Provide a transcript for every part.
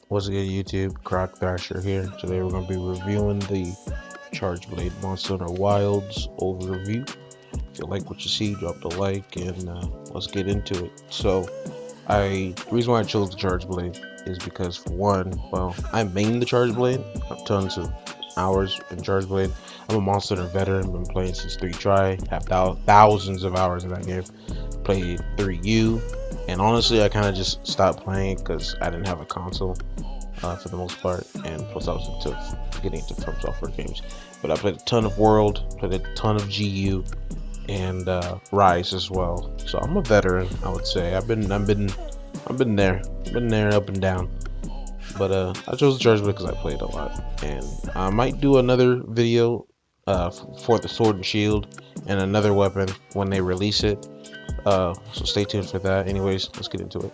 What's good, YouTube? Croc Thrasher here. Today we're going to be reviewing the Charge Blade Monster Hunter Wilds overview. If you like what you see, drop the like and let's get into it. The reason why I chose the Charge Blade is because, for one, well, I main the Charge Blade. I have tons of hours in Charge Blade. I'm a Monster Hunter veteran. Been playing since 3 Try. Have thousands of hours in that game. Played 3U. And honestly, I kind of just stopped playing because I didn't have a console for the most part, and plus I was getting into From Software games. But I played a ton of World, played a ton of GU, and Rise as well. So I'm a veteran, I would say. I've been there, up and down. But I chose the Charge Blade because I played a lot, and I might do another video for the Sword and Shield and another weapon when they release it. So stay tuned for that. Anyways, let's get into it.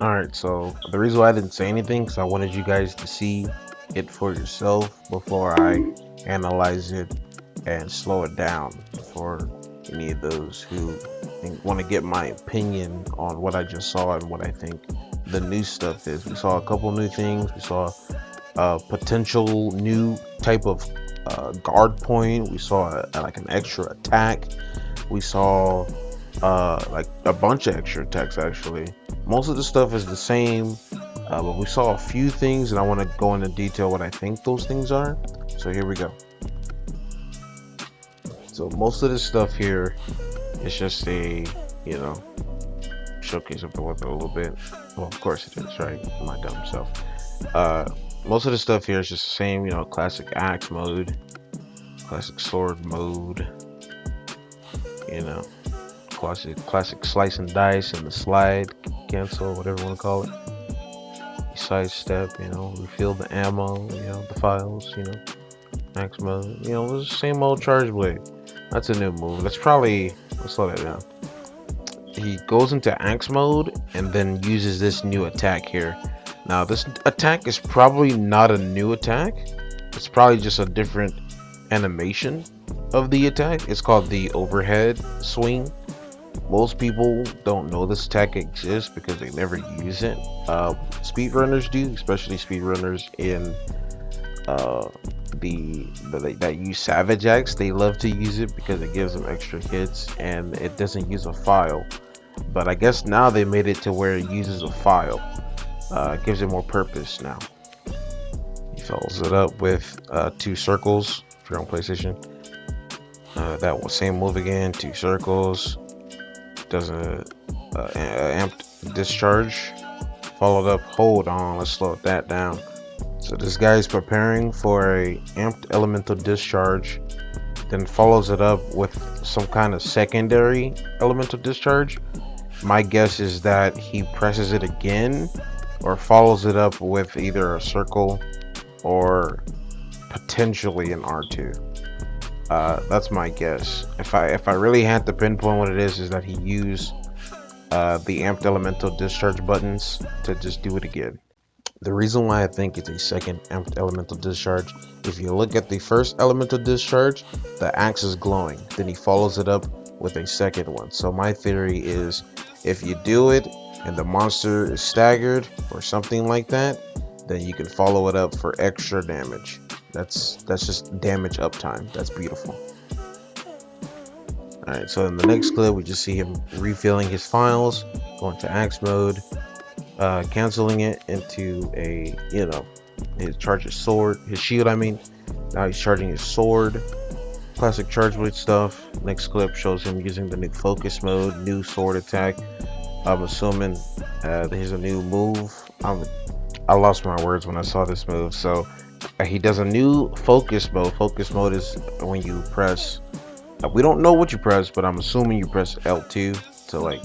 Alright, so the reason why I didn't say anything because I wanted you guys to see it for yourself before I analyze it and slow it down for any of those who want to get my opinion on what I just saw and what I think the new stuff is. We saw a couple new things. We saw a potential new type of guard point. We saw like an extra attack. We saw like a bunch of extra attacks actually. Most of the stuff is the same, but we saw a few things and I want to go into detail what I think those things are. So here we go. So most of this stuff here is just a, showcase of the weapon a little bit. Well, of course it is, right? My dumb self. Most of the stuff here is just the same, classic axe mode, classic sword mode, classic slice and dice and the slide cancel, whatever you want to call it. You sidestep, refill the ammo, the files, max mode, the same old Charge Blade. That's a new move. Let's slow that down. He goes into axe mode and then uses this new attack here. Now this attack is probably not a new attack. It's probably just a different animation of the attack. It's called the overhead swing. Most people don't know this attack exists because they never use it. Speedrunners do, especially speedrunners in that use Savage Axe. They love to use it because it gives them extra hits and it doesn't use a file. But I guess now they made it to where it uses a file. It gives it more purpose now. He follows it up with 2 circles if you're on PlayStation. That same move again, 2 circles. Does a amped discharge, followed up. Hold on, let's slow that down. So this guy is preparing for a amped elemental discharge, then follows it up with some kind of secondary elemental discharge. My guess is that he presses it again or follows it up with either a circle or potentially an R2. That's my guess. If I really had to pinpoint what it is that he used the amped elemental discharge buttons to just do it again. The reason why I think it's a second amped elemental discharge, if you look at the first elemental discharge, the axe is glowing. Then he follows it up with a second one. So my theory is, if you do it and the monster is staggered or something like that, then you can follow it up for extra damage. That's just damage uptime. That's beautiful. Alright, so in the next clip we just see him refilling his files, going to axe mode, canceling it into a, his charge his sword, his shield I mean. Now he's charging his sword. Classic charge blade stuff. Next clip shows him using the new focus mode, new sword attack. I'm assuming here's a new move. I lost my words when I saw this move. So he does a new focus mode. Focus mode is when you press. We don't know what you press, but I'm assuming you press L2 to like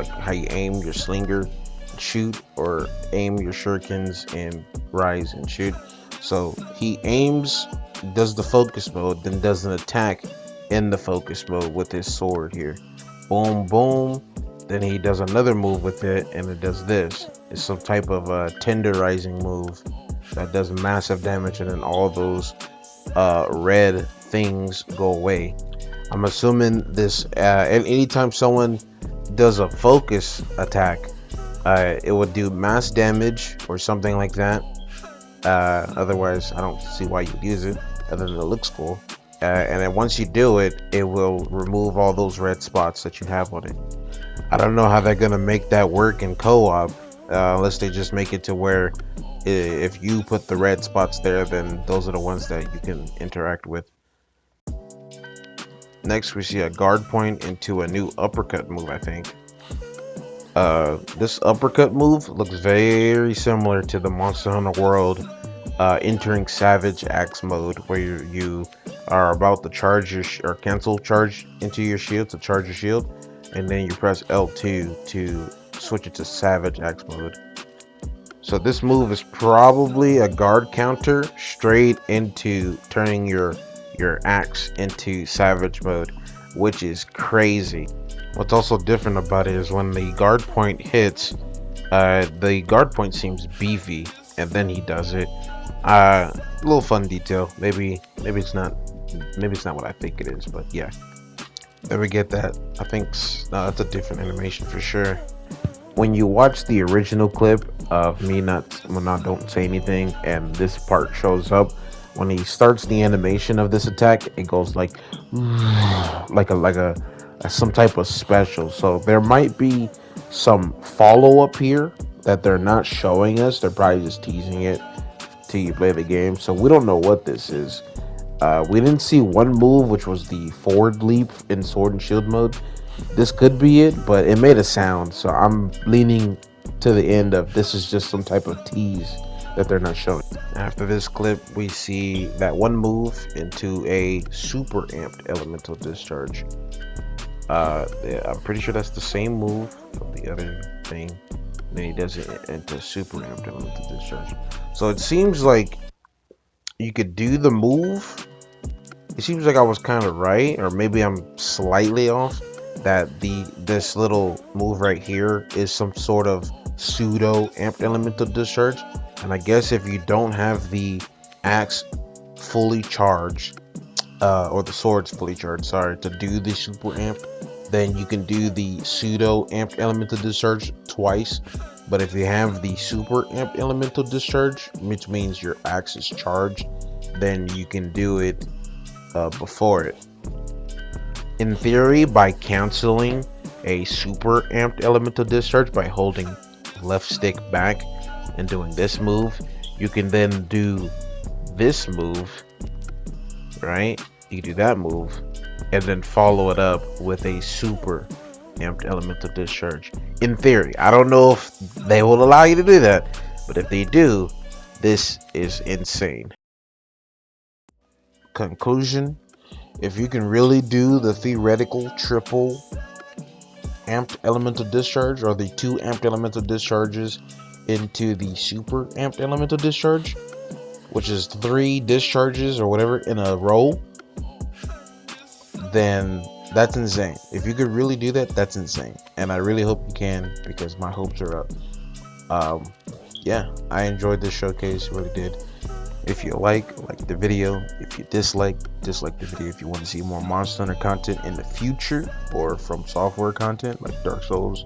how you aim your slinger, shoot, or aim your shurikens and rise and shoot. So he aims, does the focus mode, then does an attack in the focus mode with his sword here. Boom, boom. Then he does another move with it, and it does this. It's some type of tenderizing move that does massive damage, and then all those red things go away. I'm assuming this, anytime someone does a focus attack, it would do mass damage or something like that. Otherwise, I don't see why you would use it, other than it looks cool. And then once you do it, it will remove all those red spots that you have on it. I don't know how they're gonna make that work in co-op, unless they just make it to where if you put the red spots there, then those are the ones that you can interact with. Next, we see a guard point into a new uppercut move, I think. This uppercut move looks very similar to the Monster Hunter World entering Savage Axe mode, where you are about to charge or cancel charge into your shield to charge your shield, and then you press L2 to switch it to Savage Axe mode. So this move is probably a guard counter straight into turning your axe into Savage mode, which is crazy. What's also different about it is when the guard point hits, the guard point seems beefy, and then he does it. A little fun detail. Maybe it's not what I think it is, but yeah. Then we get that. I think that's a different animation for sure. When you watch the original clip of me don't say anything, and this part shows up, when he starts the animation of this attack, it goes like some type of special. So there might be some follow-up here that they're not showing us. They're probably just teasing it till you play the game. So we don't know what this is. We didn't see one move, which was the forward leap in Sword and Shield mode. This could be it, but it made a sound. So I'm leaning to the end of this is just some type of tease that they're not showing. After this clip, we see that one move into a super amped elemental discharge. Yeah, I'm pretty sure that's the same move from the other thing. Then he does it into super amped elemental discharge. So it seems like you could do the move. It seems like I was kind of right, or maybe I'm slightly off, that this little move right here is some sort of pseudo amped elemental discharge. And I guess if you don't have the axe fully charged, or the sword's fully charged, sorry, to do the super amp, then you can do the pseudo amped elemental discharge twice. But if you have the super amped elemental discharge, which means your axe is charged, then you can do it before it. In theory, by canceling a super amped elemental discharge by holding left stick back and doing this move, you can then do this move, right? You do that move and then follow it up with a super amped elemental discharge. In theory, I don't know if they will allow you to do that, but if they do, this is insane. Conclusion: if you can really do the theoretical triple amped elemental discharge, or the 2 amped elemental discharges into the super amped elemental discharge, which is 3 discharges or whatever in a row, then that's insane. If you could really do that, that's insane. And I really hope you can, because my hopes are up. Yeah, I enjoyed this showcase, really did. If you like the video. If you dislike the video. If you want to see more Monster Hunter content in the future, or from software content like Dark Souls,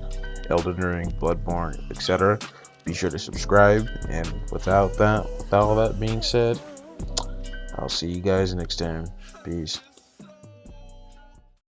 Elden Ring, Bloodborne, etc., be sure to subscribe. And without all that being said, I'll see you guys next time. Peace.